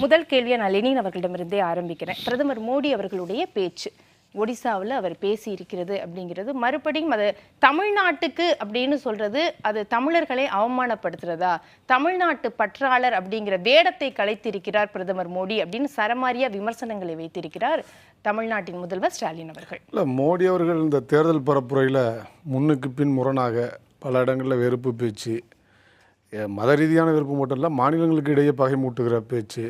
முதல் கேள்வியை நான் லெனின் அவர்களிடமிருந்தே ஆரம்பிக்கிறேன். பிரதமர் மோடி அவர்களுடைய பேச்சு ஒடிசாவில் அவர் பேசி இருக்கிறது அப்படிங்கிறது மறுபடியும் அது தமிழ்நாட்டுக்கு அப்படின்னு சொல்றது அது தமிழர்களை அவமானப்படுத்துறதா, தமிழ்நாட்டு பற்றாளர் அப்படிங்கிற வேடத்தை கலைத்திருக்கிறார் பிரதமர் மோடி அப்படின்னு சரமாரியா விமர்சனங்களை வைத்திருக்கிறார் தமிழ்நாட்டின் முதல்வர் ஸ்டாலின் அவர்கள். இல்லை, மோடி அவர்கள் இந்த தேர்தல் பரப்புரையில் முன்னுக்கு பின் முரணாக பல இடங்களில் வெறுப்பு பேச்சு, மத ரீதியான வெறுப்பு மட்டும் இல்லை, மாநிலங்களுக்கு இடையே பகை மூட்டுகிற பேச்சு,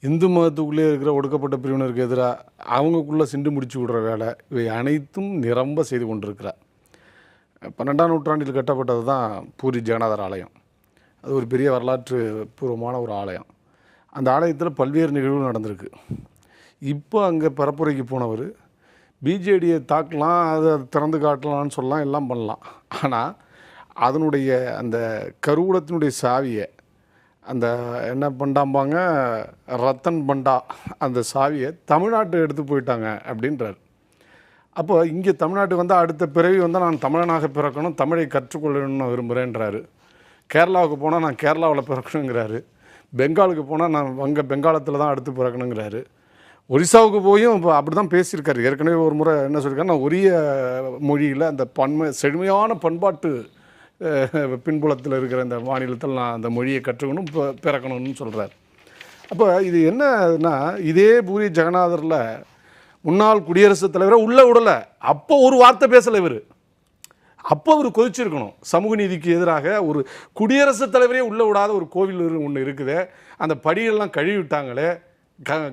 இந்து மதத்துக்குள்ளே இருக்கிற ஒடுக்கப்பட்ட பிரிவினருக்கு எதிராக அவங்களுக்குள்ளே சிண்டு முடிச்சு விடுற வேலை, இவை அனைத்தும் நிரம்ப செய்து கொண்டிருக்கிறார். 12ஆம் நூற்றாண்டில் கட்டப்பட்டது தான் பூரி ஜெகநாதர் ஆலயம். அது ஒரு பெரிய வரலாற்று பூர்வமான ஒரு ஆலயம். அந்த ஆலயத்தில் பல்வேறு நிகழ்வுகள் நடந்திருக்கு. இப்போ அங்கே பரப்புரைக்கு போனவர் பிஜேடியை தாக்கலாம், அதை திறந்து காட்டலான்னு சொல்லலாம், எல்லாம் பண்ணலாம். ஆனால் அதனுடைய அந்த கருவூலத்தினுடைய சாவியை, அந்த என்ன பண்டாம்பாங்க, ரத்தன் பண்டா, அந்த சாவியை தமிழ்நாட்டை எடுத்து போயிட்டாங்க அப்படின்றார். அப்போ இங்கே தமிழ்நாட்டுக்கு வந்தால் அடுத்த பிறவி வந்தால் நான் தமிழனாக பிறக்கணும், தமிழை கற்றுக்கொள்ளணும்னு விரும்புகிறேன்றாரு. கேரளாவுக்கு போனால் நான் கேரளாவில் பிறக்கணுங்கிறாரு. பெங்காலுக்கு போனால் நான் பெங்காலத்தில் தான் அடுத்து பிறக்கணுங்கிறாரு. ஒரிசாவுக்கு போயும் இப்போ அப்படி தான் பேசியிருக்காரு. ஏற்கனவே ஒரு முறை என்ன சொல்லியிருக்காரு, நான் ஒரிய மொழியில் அந்த செழுமையான பண்பாட்டு பின்புலத்தில் இருக்கிற இந்த மாநிலத்தில் நான் அந்த மொழியை கற்றுக்கணும், பிறக்கணும்னு சொல்கிறார். அப்போ இது என்னன்னா, இதே பூரி ஜெகநாதரில் முன்னாள் குடியரசுத் தலைவரை உள்ளே விடலை. அப்போ ஒரு வார்த்தை பேசலை இவர். அப்போ அவர் கொதிச்சிருக்கணும். சமூக நீதிக்கு எதிராக ஒரு குடியரசுத் தலைவரே உள்ளே விடாத ஒரு கோவில் ஒன்று இருக்குது, அந்த படியெல்லாம் கழுவிட்டாங்களே,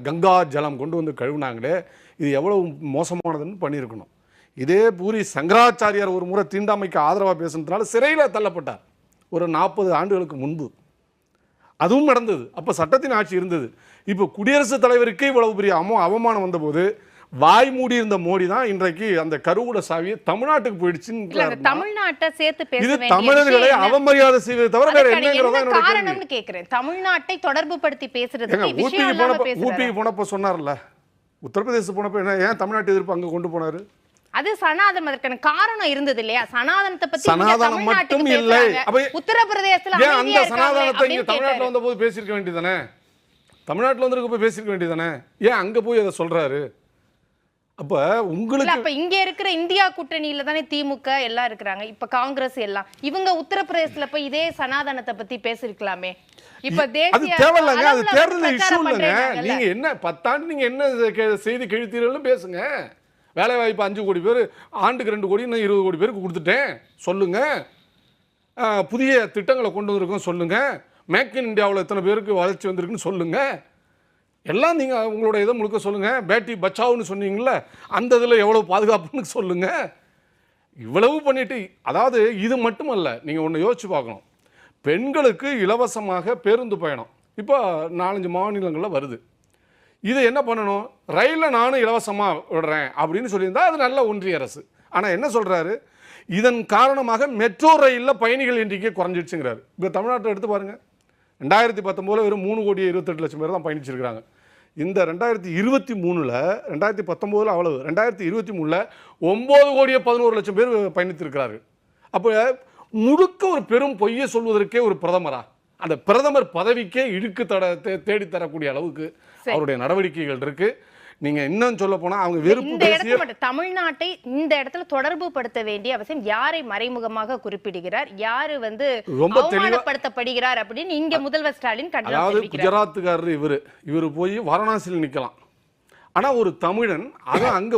கங்கா ஜலம் கொண்டு வந்து கழுவினாங்களே, இது எவ்வளோ மோசமானதுன்னு பண்ணியிருக்கணும். இதே பூரி சங்கராச்சாரியார் ஒரு முறை தீண்டாமைக்கு ஆதரவாக பேசுனதுனால சிறையில் தள்ளப்பட்டார் ஒரு 40 ஆண்டுகளுக்கு முன்பு. அதுவும் நடந்தது. அப்போ சட்டத்தின் ஆட்சி இருந்தது. இப்போ குடியரசுத் தலைவருக்கே இவ்வளவு பெரிய அவமானம் வந்தபோது வாய் மூடி இருந்த மோடி தான் இன்றைக்கு அந்த கருவூல சாவியை தமிழ்நாட்டுக்கு போயிடுச்சுன்னு. தமிழ்நாட்டை சேர்த்து பேச இது தமிழர்களை அவமரியாதை செய்வதை தவிர வேற என்னங்கிறதா காரணம்னு கேக்குறேன். தமிழ்நாட்டை தொடர்பு படுத்தி பேசுறது. ஊபிக்கு போனப்போ சொன்னார்ல, உத்தரப்பிரதேச போனப்போ என்ன, ஏன் தமிழ்நாட்டு எதிர்ப்பு அங்கே கொண்டு போனாரு? அது சனாதனம், அதற்கான காரணம் இருந்தது இல்லையா? சனாதனத்தை பத்தி சனாதனம் மட்டும் இல்லை, உத்தரப்பிரதேசத்துல அந்த சனாதனத்தை இங்க தமிழ்நாட்டுல வந்த போது பேசியிருக்க வேண்டியதானே, தமிழ்நாட்டுல வந்திருக்க போய் பேசியிருக்க வேண்டியதானே, ஏன் அங்க போய் அதை சொல்றாரு? அப்ப உங்களுக்கு அப்ப இங்க இருக்கிற இந்தியா கூட்டணியில தானே திமுக எல்லாம் இருக்கிறாங்க, இப்ப காங்கிரஸ் எல்லாம், இவங்க உத்தரப்பிரதேசத்துல போய் இதே சனாதனத்தை பத்தி பேசிருக்கலாமே. இப்ப அது தேவையில்லைங்க, அது தேர்தல் இஷ்யூ இல்லைங்க. நீங்க என்ன 10 ஆண்டு நீங்க என்ன செய்தி கிழித்தீர்கள் பேசுங்க. வேலை வாய்ப்பு 5 கோடி பேர், ஆண்டுக்கு 2 கோடி, இன்னும் 20 கோடி பேருக்கு கொடுத்துட்டேன் சொல்லுங்க. புதிய திட்டங்களை கொண்டு வந்திருக்கோம் சொல்லுங்க. மேக் இன் இந்தியாவில் எத்தனை பேருக்கு வளர்ச்சி வந்திருக்குன்னு சொல்லுங்க. எல்லாம் நீங்கள் உங்களோட இதை முழுக்க சொல்லுங்கள். பேட்டி பச்சாவுன்னு சொன்னீங்களே, அந்த இதில் எவ்வளோ பாதுகாப்புன்னு சொல்லுங்கள். இவ்வளவு பண்ணிட்டு, அதாவது இது மட்டுமல்ல, நீங்கள் ஒன்று யோசிச்சு பார்க்கணும். பெண்களுக்கு இலவசமாக பேருந்து பயணம் இப்போ 4-5 மாநிலங்களில் வருது. இது என்ன பண்ணணும், ரயிலில் நானும் இலவசமாக விடுறேன் அப்படின்னு சொல்லியிருந்தா அது நல்ல ஒன்றிய அரசு. ஆனால் என்ன சொல்கிறாரு, இதன் காரணமாக மெட்ரோ ரயிலில் பயணிகள் எண்ணிக்கை குறைஞ்சிடுச்சுங்கிறாரு. இப்போ தமிழ்நாட்டை எடுத்து பாருங்கள், 2019 வெறும் 3,28,00,000 பேர் தான் பயணிச்சிருக்கிறாங்க. இந்த 2023 2019 அவ்வளவு, 2023 9,11,00,000 பேர் பயணித்திருக்கிறார்கள். அப்போ முழுக்க ஒரு பெரும் பொய்யை சொல்வதற்கே ஒரு பிரதமரா, அந்த பிரதமர் பதவிக்கே இழுக்கு தேடி தரக்கூடிய அளவுக்கு அவருடைய நடவடிக்கைகள் இருக்கு. நீங்க இன்னும் சொல்ல போனா அவங்க வெறுப்பு தமிழ்நாட்டை இந்த இடத்துல தொடர்பு படுத்த வேண்டிய அவசியம், யாரை மறைமுகமாக குறிப்பிடுகிறார், யாரு ரொம்ப அவமானப்படுத்தப்படுகிறார் அப்படின்னு இங்க முதல்வர் ஸ்டாலின் அதாவது குஜராத்துக்காரர் இவரு போய் வாரணாசியில் நிக்கலாம். ஆனா ஒரு தமிழன் அது அங்க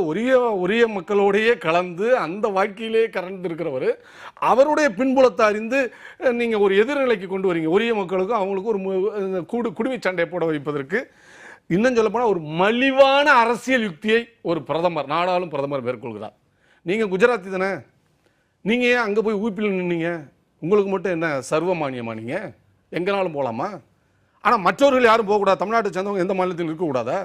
ஒரே மக்களோடையே கலந்து அந்த வாழ்க்கையிலே கலந்து இருக்கிறவர், அவருடைய பின்புலத்தை அறிந்து நீங்க ஒரு எதிர்நிலைக்கு கொண்டு வரீங்க. ஒரே மக்களுக்கும் அவங்களுக்கும் ஒரு குடுமி சண்டை போட வைப்பதற்கு, இன்னும் சொல்ல போனால் ஒரு மலிவான அரசியல் யுக்தியை ஒரு பிரதமர், நாடாளும் பிரதமர் மேற்கொள்கிறார். நீங்கள் குஜராத்தி தானே, நீங்கள் ஏன் அங்கே போய் ஊப்பியில் நின்னீங்க? உங்களுக்கு மட்டும் என்ன சர்வமானியமா? நீங்கள் எங்கேனாலும் போகலாமா? ஆனால் மற்றவர்கள் யாரும் போகக்கூடாது, தமிழ்நாட்டை சேர்ந்தவங்க எந்த மாநிலத்தில் இருக்கக்கூடாதா?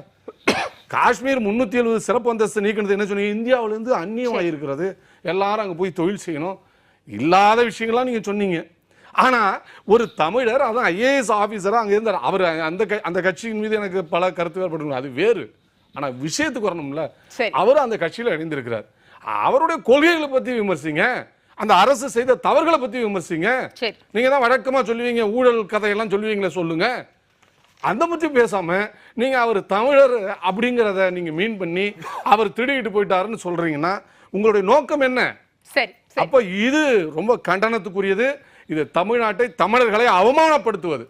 காஷ்மீர் 370 சிறப்பு அந்தஸ்து நீக்கினது என்ன சொன்னீங்க, இந்தியாவிலேருந்து அந்நியமாக இருக்கிறது, எல்லாரும் அங்கே போய் தொழில் செய்யணும், இல்லாத விஷயங்கள்லாம் நீங்கள் சொன்னீங்க. ஆனால் ஒரு தமிழர், அதான் ஐஏஎஸ் ஆஃபீஸராக அங்கே இருந்தார், அவர் அந்த கட்சியின் மீது எனக்கு பல கருத்து வேறுபடுங்க, அது வேறு. ஆனால் விஷயத்துக்கு வரணும்ல, அவரும் அந்த கட்சியில் இணைந்திருக்கிறார். அவருடைய கொள்கைகளை பற்றி விமர்சிங்க, அந்த அரசு செய்த தவறுகளை பற்றி விமர்சிங்க. நீங்க தான் வழக்கமாக சொல்லுவீங்க, ஊழல் கதையெல்லாம் சொல்லுவீங்களே, சொல்லுங்க. அந்த பற்றி பேசாம நீங்க அவர் தமிழர் அப்படிங்கிறத நீங்க மீன் பண்ணி அவர் திருடிட்டு போயிட்டாருன்னு சொல்றீங்கன்னா உங்களுடைய நோக்கம் என்ன? சரி அப்ப இது ரொம்ப கண்டனத்துக்குரியது. இது தமிழ்நாட்டை தமிழர்களை அவமானப்படுத்துவது.